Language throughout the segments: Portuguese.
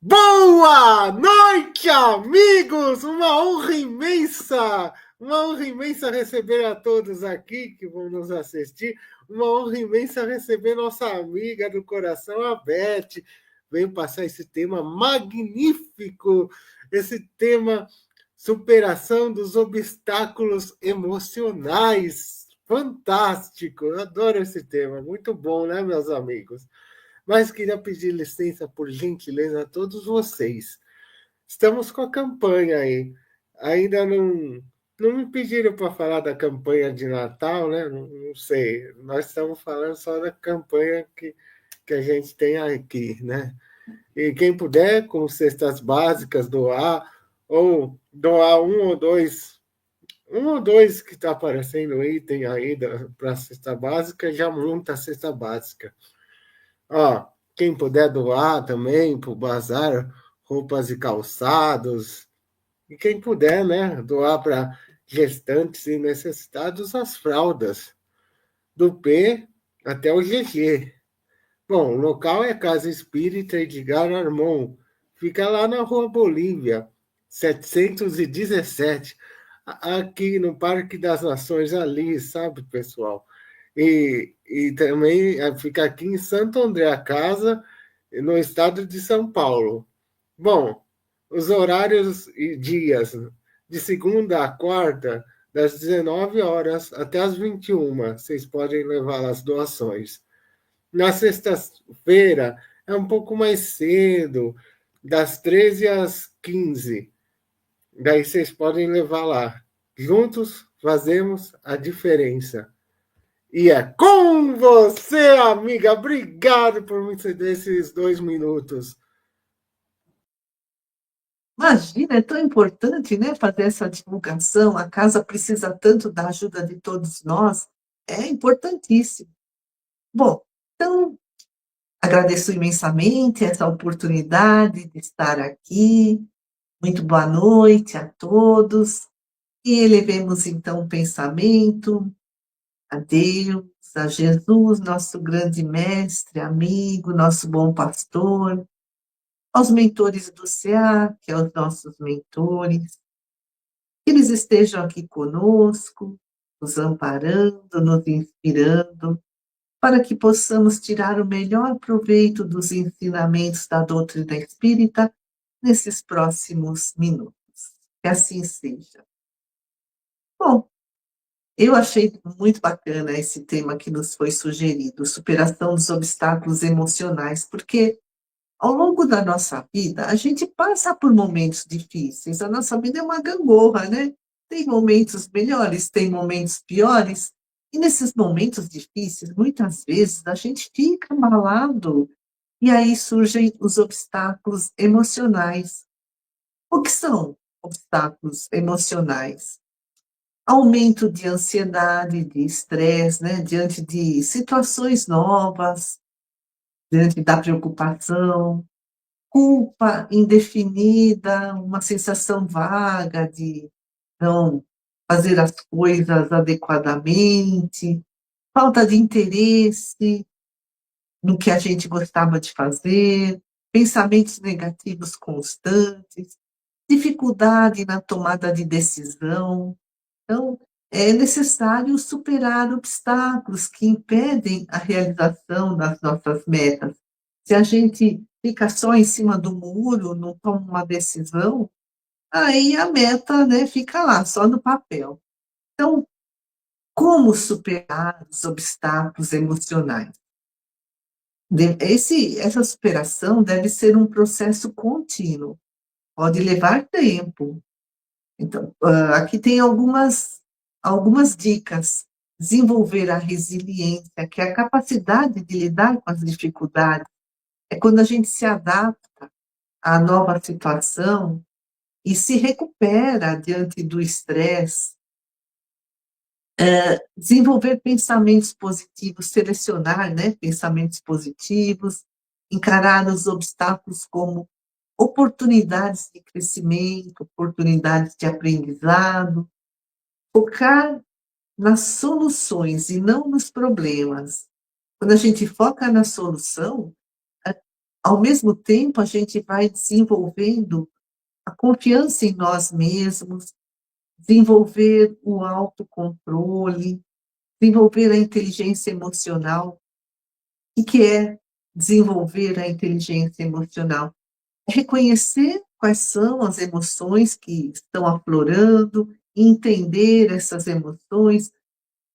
Boa noite, amigos! Uma honra imensa receber a todos aqui que vão nos assistir, uma honra imensa receber nossa amiga do coração, a Beth. Veio passar esse tema magnífico, esse tema superação dos obstáculos emocionais. Fantástico! Eu adoro esse tema, muito bom, né, meus amigos? Mas queria pedir licença, por gentileza, a todos vocês. Estamos com a campanha aí. Ainda não me pediram para falar da campanha de Natal, né? Não sei. Nós estamos falando só da campanha que a gente tem aqui, né? E quem puder, com cestas básicas, doar, ou doar um ou dois que está aparecendo item aí para a cesta básica, já monta a cesta básica. Ó, quem puder doar também para o bazar, roupas e calçados. E quem puder, né, doar para gestantes e necessitados as fraldas, do P até o GG. Bom, o local é Casa Espírita Edgar Armon. Fica lá na Rua Bolívia, 717, aqui no Parque das Nações, ali, sabe, pessoal? E também fica aqui em Santo André a casa, no estado de São Paulo. Bom, os horários e dias de segunda a quarta, das 19 horas até as 21, vocês podem levar as doações. Na sexta-feira é um pouco mais cedo, das 13 às 15. Daí vocês podem levar lá. Juntos fazemos a diferença. E é com você, amiga. Obrigado por me ceder esses 2 minutos. Imagina, é tão importante, né, fazer essa divulgação. A casa precisa tanto da ajuda de todos nós. É importantíssimo. Bom, então, agradeço imensamente essa oportunidade de estar aqui. Muito boa noite a todos. E elevemos então o pensamento a Deus, a Jesus, nosso grande mestre, amigo, nosso bom pastor, aos mentores do CA, que é os nossos mentores, que eles estejam aqui conosco, nos amparando, nos inspirando, para que possamos tirar o melhor proveito dos ensinamentos da doutrina espírita nesses próximos minutos. Que assim seja. Bom, eu achei muito bacana esse tema que nos foi sugerido, superação dos obstáculos emocionais, porque ao longo da nossa vida, a gente passa por momentos difíceis. A nossa vida é uma gangorra, né? Tem momentos melhores, tem momentos piores. E nesses momentos difíceis, muitas vezes, a gente fica abalado. E aí surgem os obstáculos emocionais. O que são obstáculos emocionais? Aumento de ansiedade, de estresse, né? Diante de situações novas, diante da preocupação, culpa indefinida, uma sensação vaga de não fazer as coisas adequadamente, falta de interesse no que a gente gostava de fazer, pensamentos negativos constantes, dificuldade na tomada de decisão. Então, é necessário superar obstáculos que impedem a realização das nossas metas. Se a gente fica só em cima do muro, não toma uma decisão, aí a meta, né, fica lá, só no papel. Então, como superar os obstáculos emocionais? Essa superação deve ser um processo contínuo, pode levar tempo. Então, aqui tem algumas dicas. Desenvolver a resiliência, que é a capacidade de lidar com as dificuldades. É quando a gente se adapta à nova situação e se recupera diante do estresse. Desenvolver pensamentos positivos, selecionar, né, pensamentos positivos, encarar os obstáculos como oportunidades de crescimento, oportunidades de aprendizado, focar nas soluções e não nos problemas. Quando a gente foca na solução, ao mesmo tempo, a gente vai desenvolvendo a confiança em nós mesmos, desenvolver o autocontrole, desenvolver a inteligência emocional. O que é desenvolver a inteligência emocional? É reconhecer quais são as emoções que estão aflorando, entender essas emoções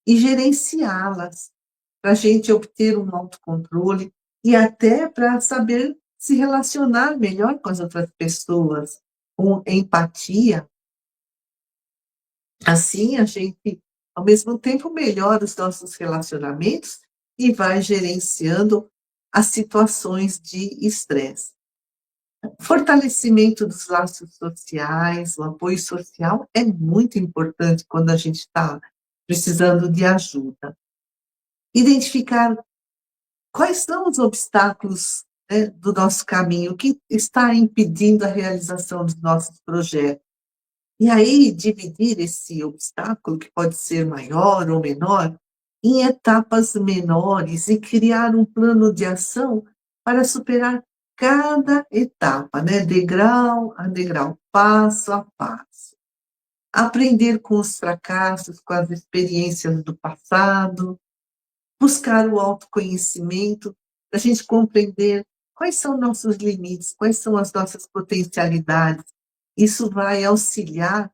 e gerenciá-las, para a gente obter um autocontrole e até para saber se relacionar melhor com as outras pessoas, com empatia. Assim, a gente, ao mesmo tempo, melhora os nossos relacionamentos e vai gerenciando as situações de estresse. Fortalecimento dos laços sociais, o apoio social é muito importante quando a gente está precisando de ajuda. Identificar quais são os obstáculos, né, do nosso caminho, o que está impedindo a realização dos nossos projetos. E aí, dividir esse obstáculo, que pode ser maior ou menor, em etapas menores e criar um plano de ação para superar cada etapa, né? Degrau a degrau, passo a passo. Aprender com os fracassos, com as experiências do passado, buscar o autoconhecimento, para a gente compreender quais são nossos limites, quais são as nossas potencialidades. Isso vai auxiliar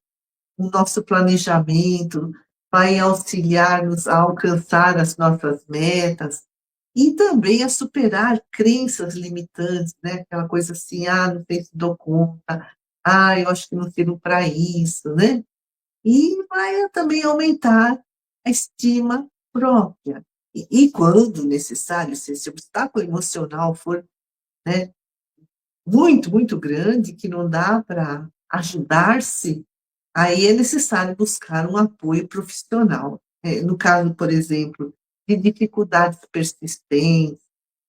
o nosso planejamento, vai auxiliar-nos a alcançar as nossas metas e também a superar crenças limitantes, né? Aquela coisa assim, não sei se dou conta, eu acho que não sirvo para isso, né? E vai também aumentar a estima própria. E quando necessário, se esse obstáculo emocional for, né, muito, muito grande, que não dá para ajudar-se, aí é necessário buscar um apoio profissional. No caso, por exemplo, de dificuldades persistentes,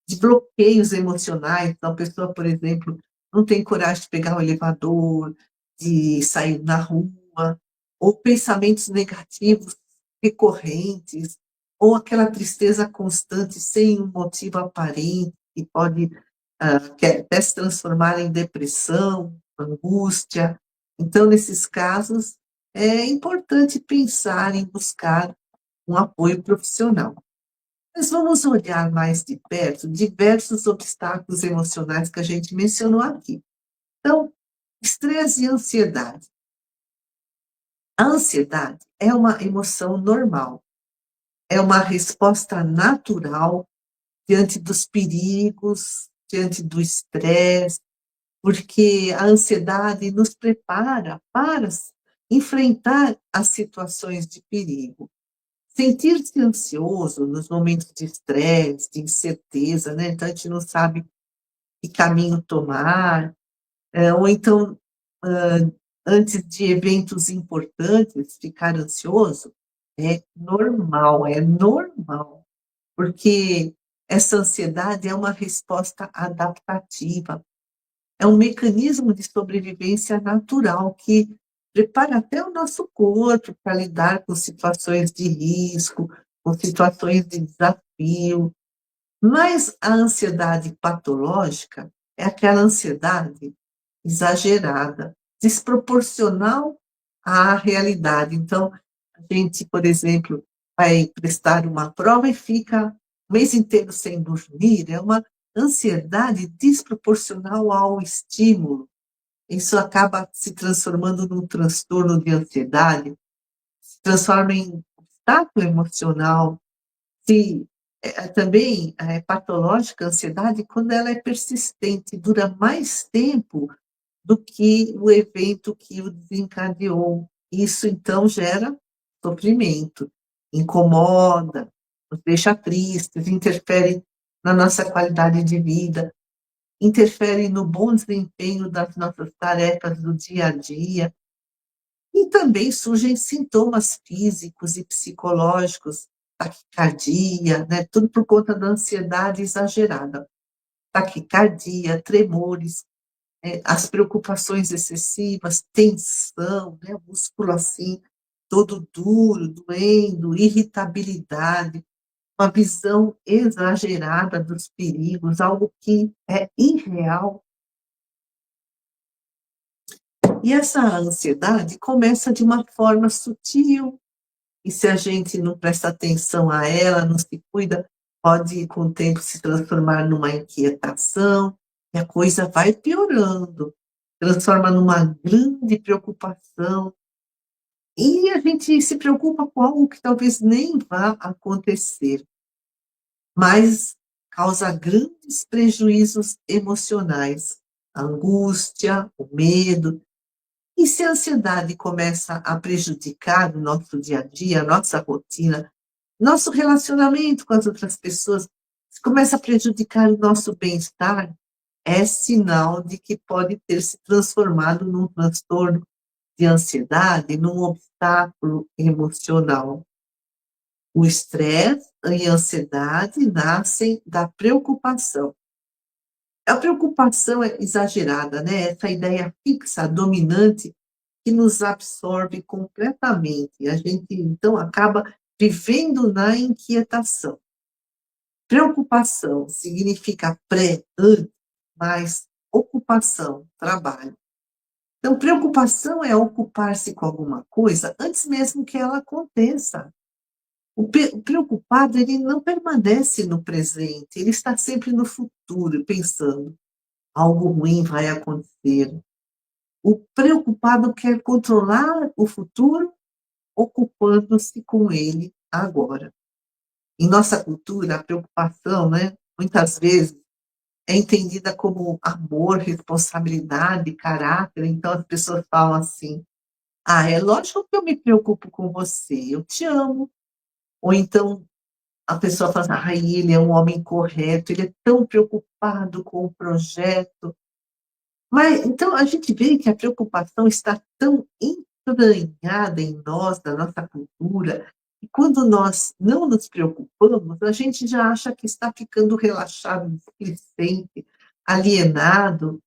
de bloqueios emocionais, então a pessoa, por exemplo, não tem coragem de pegar o elevador, de sair na rua, ou pensamentos negativos recorrentes, ou aquela tristeza constante sem um motivo aparente, que pode que até se transformar em depressão, angústia. Então, nesses casos, é importante pensar em buscar um apoio profissional. Mas vamos olhar mais de perto diversos obstáculos emocionais que a gente mencionou aqui. Então, estresse e ansiedade. A ansiedade é uma emoção normal, é uma resposta natural diante dos perigos, diante do estresse, porque a ansiedade nos prepara para enfrentar as situações de perigo. Sentir-se ansioso nos momentos de estresse, de incerteza, né? Então a gente não sabe que caminho tomar, ou então, antes de eventos importantes, ficar ansioso, é normal, porque essa ansiedade é uma resposta adaptativa. É um mecanismo de sobrevivência natural que prepara até o nosso corpo para lidar com situações de risco, com situações de desafio. Mas a ansiedade patológica é aquela ansiedade exagerada, desproporcional à realidade. Então, a gente, por exemplo, vai prestar uma prova e fica o mês inteiro sem dormir, é uma ansiedade desproporcional ao estímulo. Isso acaba se transformando num transtorno de ansiedade, se transforma em obstáculo emocional, se também é patológica a ansiedade quando ela é persistente, dura mais tempo do que o evento que o desencadeou. Isso, então, gera sofrimento, incomoda, nos deixa tristes, interfere na nossa qualidade de vida, interfere no bom desempenho das nossas tarefas do dia a dia. E também surgem sintomas físicos e psicológicos, taquicardia, né? Tudo por conta da ansiedade exagerada. Taquicardia, tremores, as preocupações excessivas, tensão, né, o músculo assim, todo duro, doendo, irritabilidade, uma visão exagerada dos perigos, algo que é irreal. E essa ansiedade começa de uma forma sutil, e se a gente não presta atenção a ela, não se cuida, pode com o tempo se transformar numa inquietação, e a coisa vai piorando, transforma numa grande preocupação, e a gente se preocupa com algo que talvez nem vá acontecer, mas causa grandes prejuízos emocionais, a angústia, o medo. E se a ansiedade começa a prejudicar o nosso dia a dia, a nossa rotina, nosso relacionamento com as outras pessoas, se começa a prejudicar o nosso bem-estar, é sinal de que pode ter se transformado num transtorno de ansiedade, num obstáculo emocional. O estresse e a ansiedade nascem da preocupação. A preocupação é exagerada, né? Essa ideia fixa, dominante, que nos absorve completamente. A gente, então, acaba vivendo na inquietação. Preocupação significa pré, antes, mais ocupação, trabalho. Então, preocupação é ocupar-se com alguma coisa antes mesmo que ela aconteça. O preocupado, ele não permanece no presente, ele está sempre no futuro, pensando, algo ruim vai acontecer. O preocupado quer controlar o futuro, ocupando-se com ele agora. Em nossa cultura, a preocupação, né, muitas vezes, é entendida como amor, responsabilidade, caráter. Então, as pessoas falam assim: ah, é lógico que eu me preocupo com você, eu te amo. Ou então, a pessoa fala: ah, ele é um homem correto, ele é tão preocupado com o projeto. Mas, então, a gente vê que a preocupação está tão entranhada em nós, na nossa cultura, e quando nós não nos preocupamos, a gente já acha que está ficando relaxado, displicente, alienado.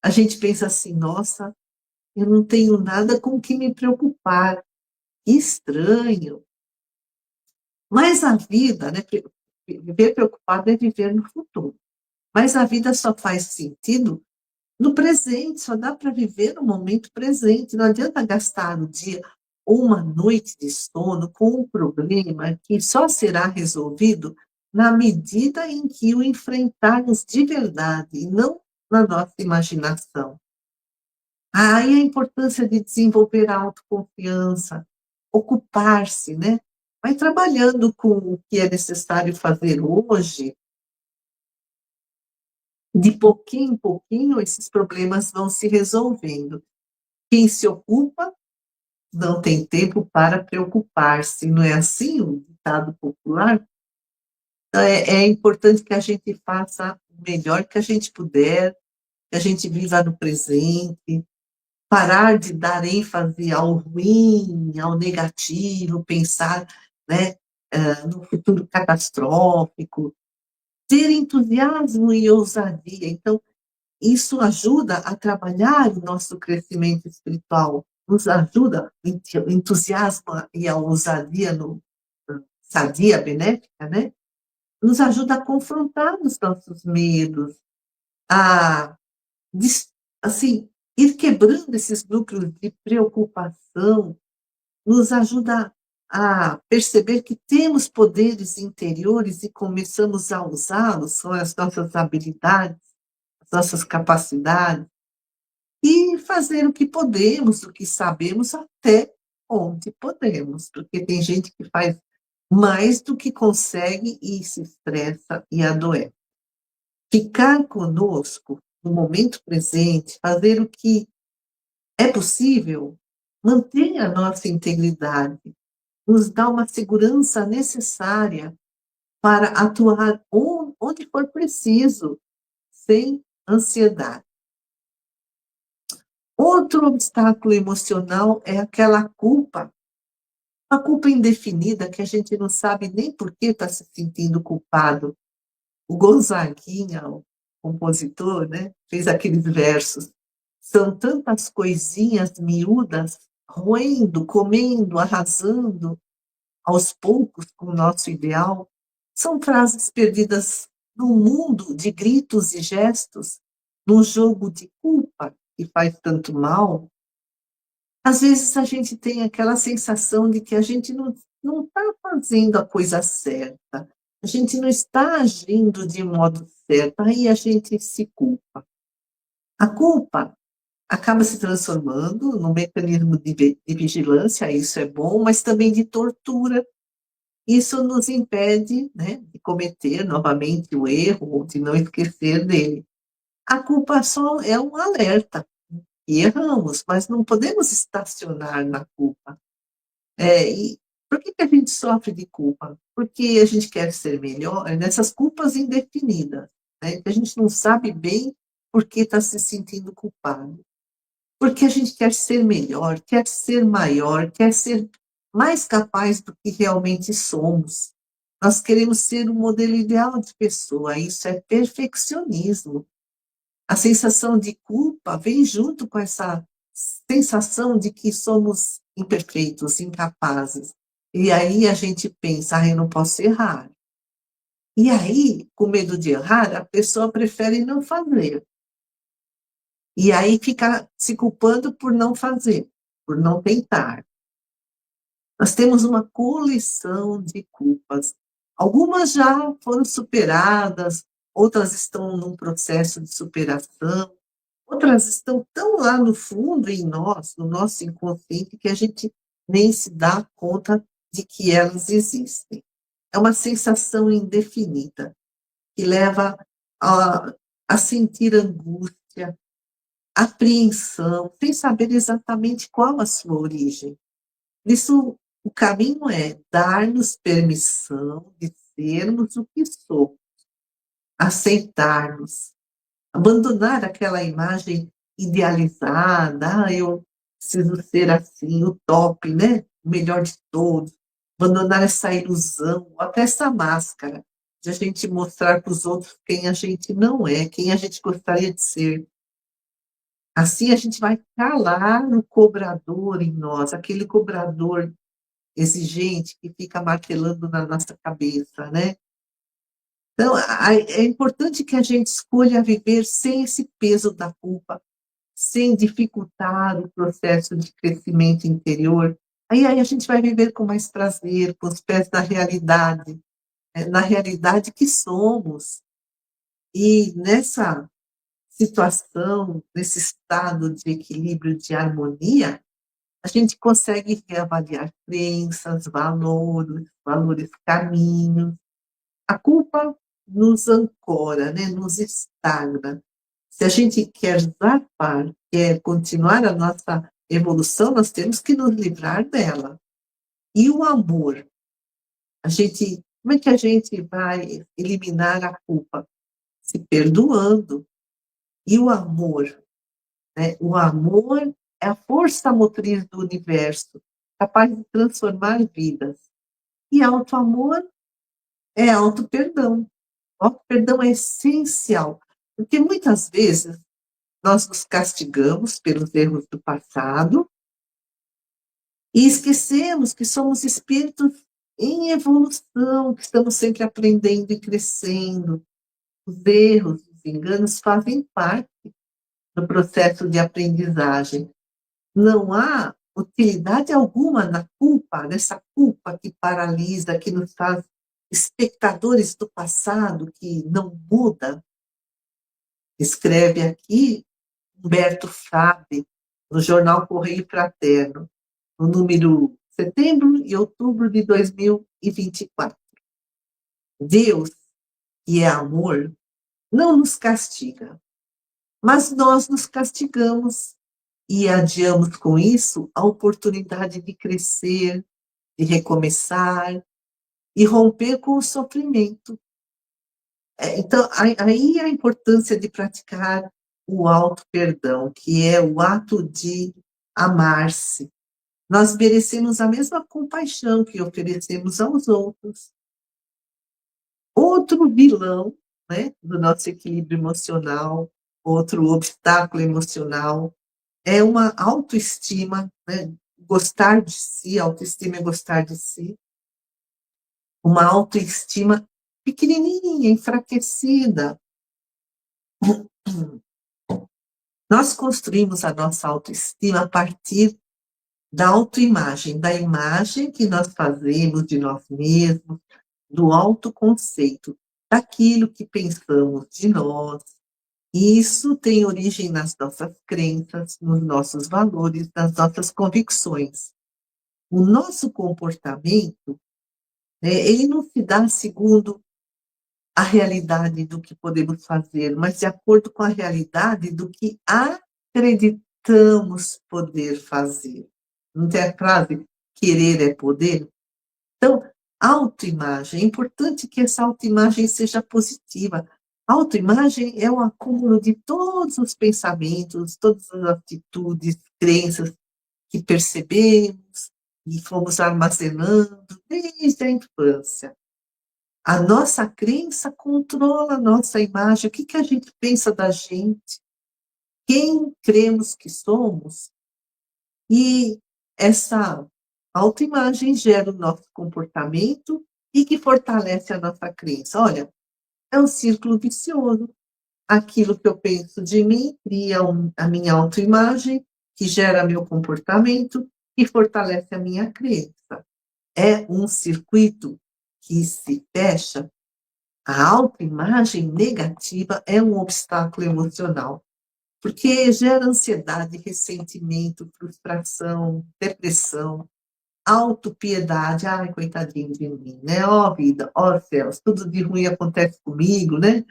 A gente pensa assim: nossa, eu não tenho nada com o que me preocupar, que estranho. Mas a vida, né, viver preocupado é viver no futuro. Mas a vida só faz sentido no presente, só dá para viver no momento presente. Não adianta gastar o dia ou uma noite de sono com um problema que só será resolvido na medida em que o enfrentarmos de verdade e não na nossa imaginação. Aí a importância de desenvolver a autoconfiança, ocupar-se, né? Vai trabalhando com o que é necessário fazer hoje, de pouquinho em pouquinho esses problemas vão se resolvendo. Quem se ocupa não tem tempo para preocupar-se, não é assim o ditado popular? Então, é importante que a gente faça o melhor que a gente puder, que a gente viva no presente, parar de dar ênfase ao ruim, ao negativo, pensar, né, no futuro catastrófico, ter entusiasmo e ousadia. Então, isso ajuda a trabalhar o nosso crescimento espiritual, nos ajuda, o entusiasmo e a ousadia, sadia benéfica, né? Nos ajuda a confrontar os nossos medos, a, assim, ir quebrando esses núcleos de preocupação, nos ajuda a perceber que temos poderes interiores e começamos a usá-los, são as nossas habilidades, as nossas capacidades, e fazer o que podemos, o que sabemos, até onde podemos, porque tem gente que faz mais do que consegue e se estressa e adoece. Ficar conosco no momento presente, fazer o que é possível, manter a nossa integridade, nos dá uma segurança necessária para atuar onde for preciso, sem ansiedade. Outro obstáculo emocional é aquela culpa, uma culpa indefinida que a gente não sabe nem por que está se sentindo culpado. O Gonzaguinha, o compositor, né, fez aqueles versos. São tantas coisinhas miúdas, roendo, comendo, arrasando, aos poucos com o nosso ideal. São frases perdidas num mundo de gritos e gestos, num jogo de culpa que faz tanto mal. Às vezes a gente tem aquela sensação de que a gente não está fazendo a coisa certa, a gente não está agindo de modo certo, aí a gente se culpa. A culpa acaba se transformando num mecanismo de vigilância, isso é bom, mas também de tortura. Isso nos impede, né, de cometer novamente o erro ou de não esquecer dele. A culpa só é um alerta, e erramos, mas não podemos estacionar na culpa. E por que a gente sofre de culpa? Porque a gente quer ser melhor, nessas culpas indefinidas, né, que a gente não sabe bem por que está se sentindo culpado. Porque a gente quer ser melhor, quer ser maior, quer ser mais capaz do que realmente somos. Nós queremos ser o modelo ideal de pessoa, isso é perfeccionismo. A sensação de culpa vem junto com essa sensação de que somos imperfeitos, incapazes. E aí a gente pensa, eu não posso errar. E aí, com medo de errar, a pessoa prefere não fazer. E aí fica se culpando por não fazer, por não tentar. Nós temos uma coleção de culpas. Algumas já foram superadas, outras estão num processo de superação, outras estão tão lá no fundo em nós, no nosso inconsciente, que a gente nem se dá conta de que elas existem. É uma sensação indefinida, que leva a, a sentir angústia, apreensão, sem saber exatamente qual a sua origem. Isso, o caminho é dar-nos permissão de sermos o que somos, aceitarmos, abandonar aquela imagem idealizada, eu preciso ser assim, o top, né? O melhor de todos. Abandonar essa ilusão, até essa máscara, de a gente mostrar para os outros quem a gente não é, quem a gente gostaria de ser. Assim a gente vai calar o cobrador em nós, aquele cobrador exigente que fica martelando na nossa cabeça, né? Então, é importante que a gente escolha viver sem esse peso da culpa, sem dificultar o processo de crescimento interior. Aí a gente vai viver com mais prazer, com os pés na realidade que somos. E nessa situação, nesse estado de equilíbrio, de harmonia, a gente consegue reavaliar crenças, valores, caminhos. A culpa nos ancora, né? Nos estagna. Se a gente quer zarpar, quer continuar a nossa evolução, nós temos que nos livrar dela. E o amor? Como é que a gente vai eliminar a culpa? Se perdoando. E o amor? Né? O amor é a força motriz do universo, capaz de transformar vidas. E auto-amor é auto-perdão. Auto-perdão é essencial, porque muitas vezes nós nos castigamos pelos erros do passado e esquecemos que somos espíritos em evolução, que estamos sempre aprendendo e crescendo. Os erros, os enganos fazem parte do processo de aprendizagem. Não há utilidade alguma na culpa, nessa culpa que paralisa, que nos faz espectadores do passado, que não muda. Escreve aqui Humberto Fabre, no jornal Correio Fraterno, no número setembro e outubro de 2024. Deus, que é amor, não nos castiga, mas nós nos castigamos e adiamos com isso a oportunidade de crescer, de recomeçar e romper com o sofrimento. Então, aí a importância de praticar o auto-perdão, que é o ato de amar-se. Nós merecemos a mesma compaixão que oferecemos aos outros. Outro vilão, né, do nosso equilíbrio emocional, outro obstáculo emocional, é uma autoestima, né, gostar de si, autoestima é gostar de si, uma autoestima pequenininha, enfraquecida. Nós construímos a nossa autoestima a partir da autoimagem, da imagem que nós fazemos de nós mesmos, do autoconceito, daquilo que pensamos de nós. E isso tem origem nas nossas crenças, nos nossos valores, nas nossas convicções. O nosso comportamento, ele não se dá segundo a realidade do que podemos fazer, mas de acordo com a realidade do que acreditamos poder fazer. Não tem a frase, querer é poder? Então, autoimagem, é importante que essa autoimagem seja positiva. Autoimagem é o acúmulo de todos os pensamentos, todas as atitudes, crenças que percebemos e fomos armazenando desde a infância. A nossa crença controla a nossa imagem. O que a gente pensa da gente? Quem cremos que somos? E essa autoimagem gera o nosso comportamento e que fortalece a nossa crença. Olha, é um círculo vicioso. Aquilo que eu penso de mim cria a minha autoimagem, que gera meu comportamento e fortalece a minha crença. É um circuito que se fecha. A autoimagem negativa é um obstáculo emocional, porque gera ansiedade, ressentimento, frustração, depressão, autopiedade. Ai, coitadinho de mim, né? Ó vida, ó céus, tudo de ruim acontece comigo, né?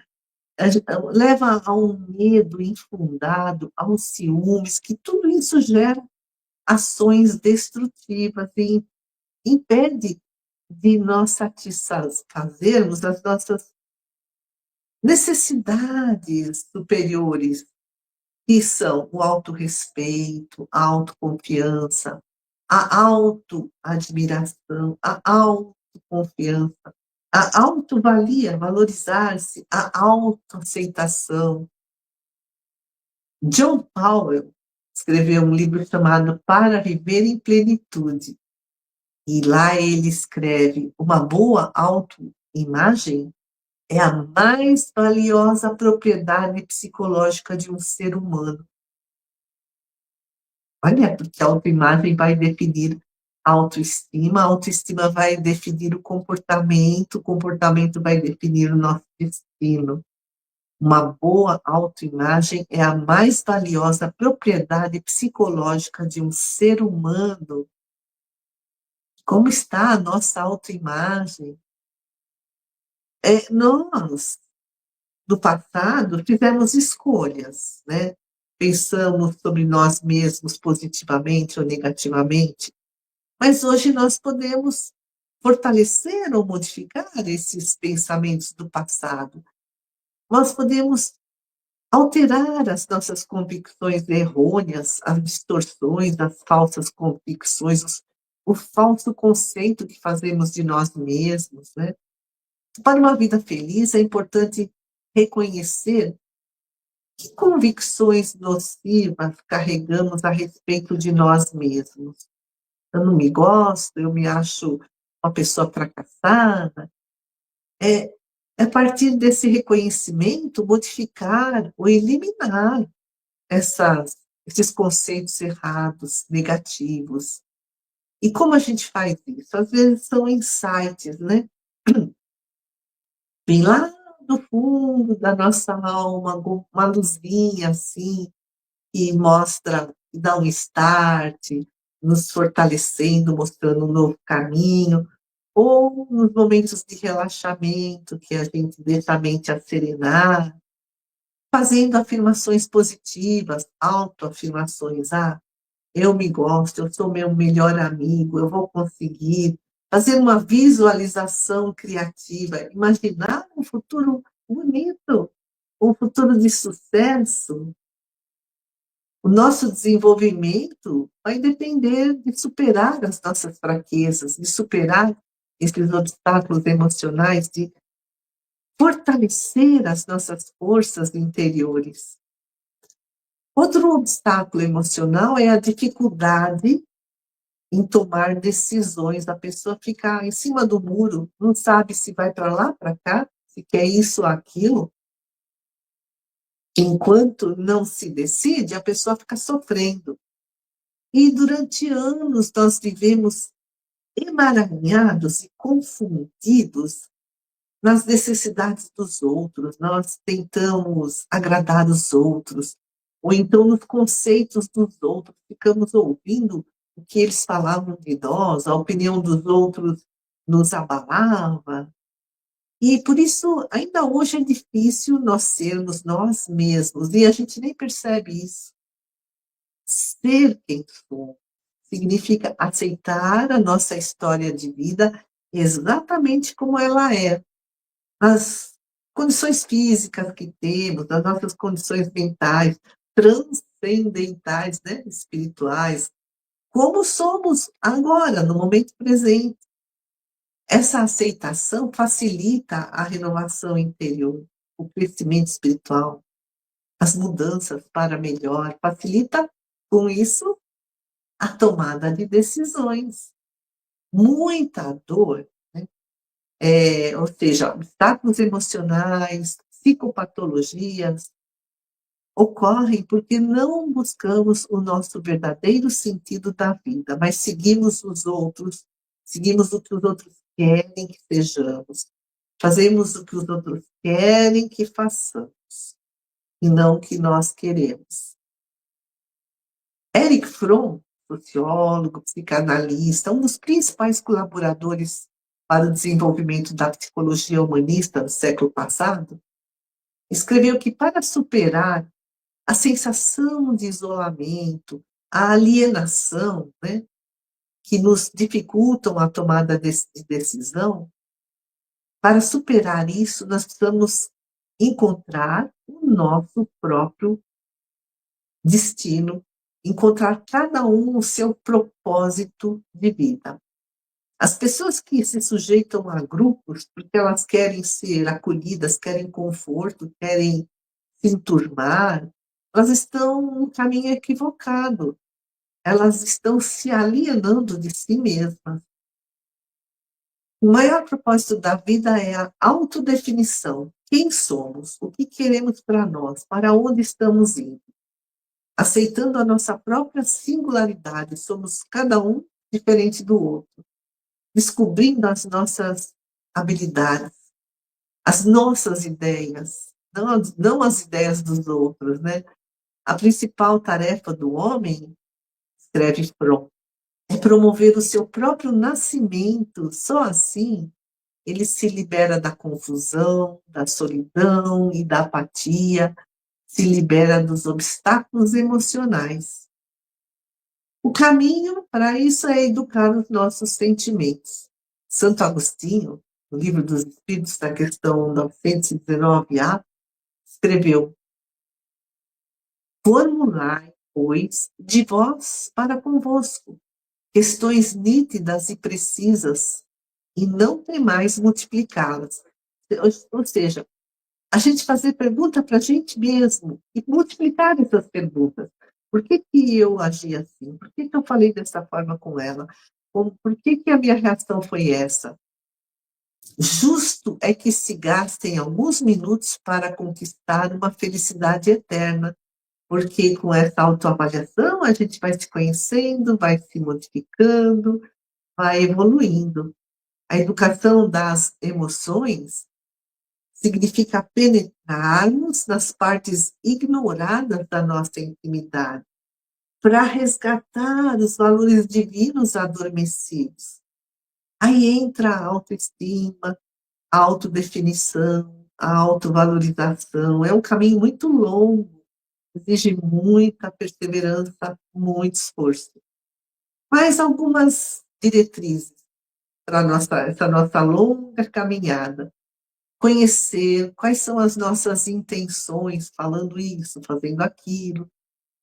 Leva a um medo infundado, a um ciúmes, que tudo isso gera ações destrutivas e impede de nós satisfazermos as nossas necessidades superiores, que são o autorrespeito, a autoconfiança, a autoadmiração, a autoconfiança, a autovalia, valorizar-se, a autoaceitação. John Powell escreveu um livro chamado Para Viver em Plenitude. E lá ele escreve: uma boa autoimagem é a mais valiosa propriedade psicológica de um ser humano. Olha, porque a autoimagem vai definir a autoestima vai definir o comportamento vai definir o nosso destino. Uma boa autoimagem é a mais valiosa propriedade psicológica de um ser humano. Como está a nossa autoimagem? Nós, do passado, fizemos escolhas, né? Pensamos sobre nós mesmos positivamente ou negativamente, mas hoje nós podemos fortalecer ou modificar esses pensamentos do passado. Nós podemos alterar as nossas convicções errôneas, as distorções, as falsas convicções, o falso conceito que fazemos de nós mesmos, né? Para uma vida feliz, é importante reconhecer que convicções nocivas carregamos a respeito de nós mesmos. Eu não me gosto, eu me acho uma pessoa fracassada. É a partir desse reconhecimento, modificar ou eliminar esses conceitos errados, negativos. E como a gente faz isso? Às vezes são insights, né? Vem lá do fundo da nossa alma, uma luzinha assim, que mostra, que dá um start, nos fortalecendo, mostrando um novo caminho, ou nos momentos de relaxamento, que a gente deixa a mente serenar, fazendo afirmações positivas, autoafirmações. Eu me gosto, eu sou meu melhor amigo, eu vou conseguir. Fazer uma visualização criativa, imaginar um futuro bonito, um futuro de sucesso. O nosso desenvolvimento vai depender de superar as nossas fraquezas, de superar esses obstáculos emocionais, de fortalecer as nossas forças interiores. Outro obstáculo emocional é a dificuldade em tomar decisões. A pessoa fica em cima do muro, não sabe se vai para lá, para cá, se quer isso ou aquilo. Enquanto não se decide, a pessoa fica sofrendo. E durante anos nós vivemos emaranhados e confundidos nas necessidades dos outros, nós tentamos agradar os outros, ou então nos conceitos dos outros, ficamos ouvindo o que eles falavam de nós, a opinião dos outros nos abalava. E por isso, ainda hoje é difícil nós sermos nós mesmos, e a gente nem percebe isso. Ser quem somos significa aceitar a nossa história de vida exatamente como ela é, as condições físicas que temos, as nossas condições mentais, transcendentais, né, espirituais, como somos agora, no momento presente. Essa aceitação facilita a renovação interior, o crescimento espiritual, as mudanças para melhor, facilita, com isso, a tomada de decisões. Muita dor, né? Ou seja, obstáculos emocionais, psicopatologias, ocorrem porque não buscamos o nosso verdadeiro sentido da vida, mas seguimos os outros, seguimos o que os outros querem que sejamos, fazemos o que os outros querem que façamos, e não o que nós queremos. Erich Fromm, sociólogo, psicanalista, um dos principais colaboradores para o desenvolvimento da psicologia humanista no século passado, escreveu que para superar a sensação de isolamento, a alienação, né, que nos dificultam a tomada de decisão, para superar isso, nós precisamos encontrar o nosso próprio destino, encontrar cada um o seu propósito de vida. As pessoas que se sujeitam a grupos porque elas querem ser acolhidas, querem conforto, querem se enturmar, elas estão num caminho equivocado. Elas estão se alienando de si mesmas. O maior propósito da vida é a autodefinição. Quem somos? O que queremos para nós? Para onde estamos indo? Aceitando a nossa própria singularidade, somos cada um diferente do outro. Descobrindo as nossas habilidades, as nossas ideias, não as ideias dos outros, né? A principal tarefa do homem, escreve Fromm, é promover o seu próprio nascimento. Só assim ele se libera da confusão, da solidão e da apatia, se libera dos obstáculos emocionais. O caminho para isso é educar os nossos sentimentos. Santo Agostinho, no Livro dos Espíritos, na questão 919A, escreveu: formulai, pois, de vós para convosco, questões nítidas e precisas, e não temais multiplicá-las. Ou seja, a gente fazer pergunta para a gente mesmo e multiplicar essas perguntas. Por que que eu agi assim? Por que que eu falei dessa forma com ela? Por que que a minha reação foi essa? Justo é que se gastem alguns minutos para conquistar uma felicidade eterna, porque com essa autoavaliação a gente vai se conhecendo, vai se modificando, vai evoluindo. A educação das emoções significa penetrarmos nas partes ignoradas da nossa intimidade, para resgatar os valores divinos adormecidos. Aí entra a autoestima, a autodefinição, a autovalorização. É um caminho muito longo, exige muita perseverança, muito esforço. Mas algumas diretrizes para essa nossa longa caminhada. Conhecer quais são as nossas intenções, falando isso, fazendo aquilo,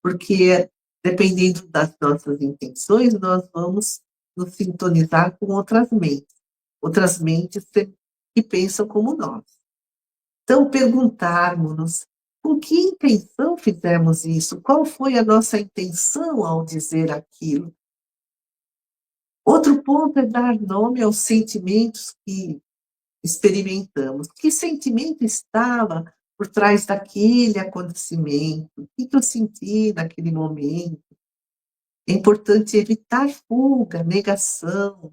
porque dependendo das nossas intenções, nós vamos nos sintonizar com outras mentes que pensam como nós. Então, perguntarmos-nos com que intenção fizemos isso, qual foi a nossa intenção ao dizer aquilo. Outro ponto é dar nome aos sentimentos que experimentamos. Que sentimento estava por trás daquele acontecimento? O que eu senti naquele momento? É importante evitar fuga, negação,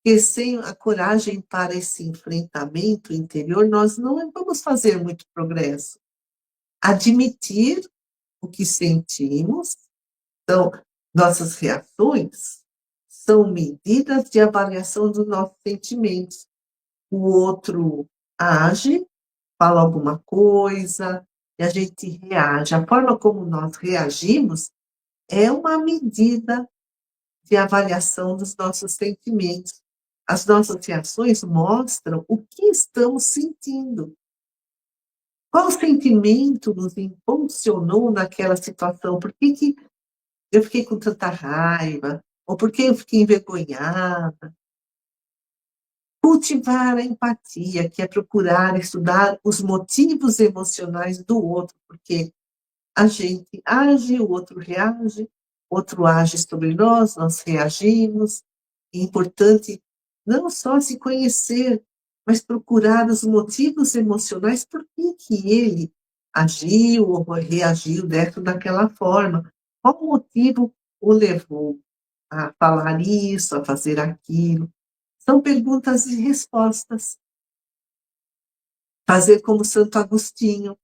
porque sem a coragem para esse enfrentamento interior, nós não vamos fazer muito progresso. Admitir o que sentimos, então, nossas reações são medidas de avaliação dos nossos sentimentos. O outro age, fala alguma coisa, e a gente reage. A forma como nós reagimos é uma medida de avaliação dos nossos sentimentos. As nossas reações mostram o que estamos sentindo. Qual sentimento nos impulsionou naquela situação? Por que, que eu fiquei com tanta raiva? Ou por que eu fiquei envergonhada? Cultivar a empatia, que é procurar estudar os motivos emocionais do outro, porque a gente age, o outro reage, o outro age sobre nós, nós reagimos. É importante não só se conhecer, mas procurar os motivos emocionais, por que ele agiu ou reagiu daquela forma. Qual motivo o levou a falar isso, a fazer aquilo? São perguntas e respostas. Fazer como Santo Agostinho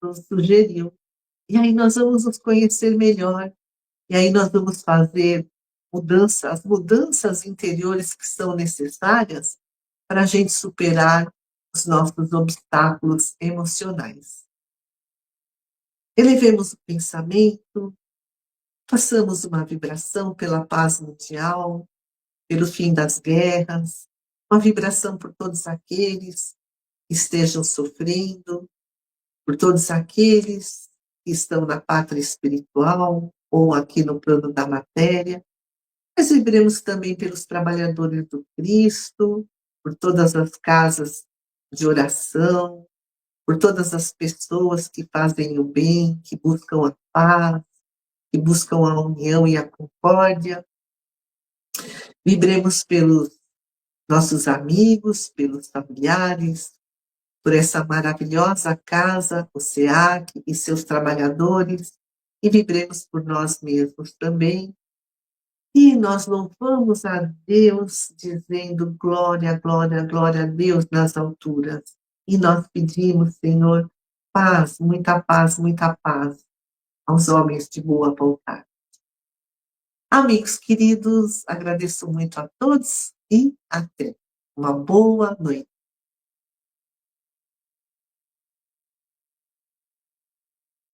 nos sugeriu. E aí nós vamos nos conhecer melhor. E aí nós vamos fazer as mudanças interiores que são necessárias para a gente superar os nossos obstáculos emocionais. Elevemos o pensamento, façamos uma vibração pela paz mundial, pelo fim das guerras, uma vibração por todos aqueles que estejam sofrendo, por todos aqueles que estão na pátria espiritual ou aqui no plano da matéria. Mas vibremos também pelos trabalhadores do Cristo, por todas as casas de oração, por todas as pessoas que fazem o bem, que buscam a paz, que buscam a união e a concórdia. Vibremos pelos nossos amigos, pelos familiares, por essa maravilhosa casa, o SEAC e seus trabalhadores, e vibremos por nós mesmos também. E nós louvamos a Deus, dizendo glória, glória, glória a Deus nas alturas. E nós pedimos, Senhor, paz aos homens de boa vontade. Amigos queridos, agradeço muito a todos e até. Uma boa noite.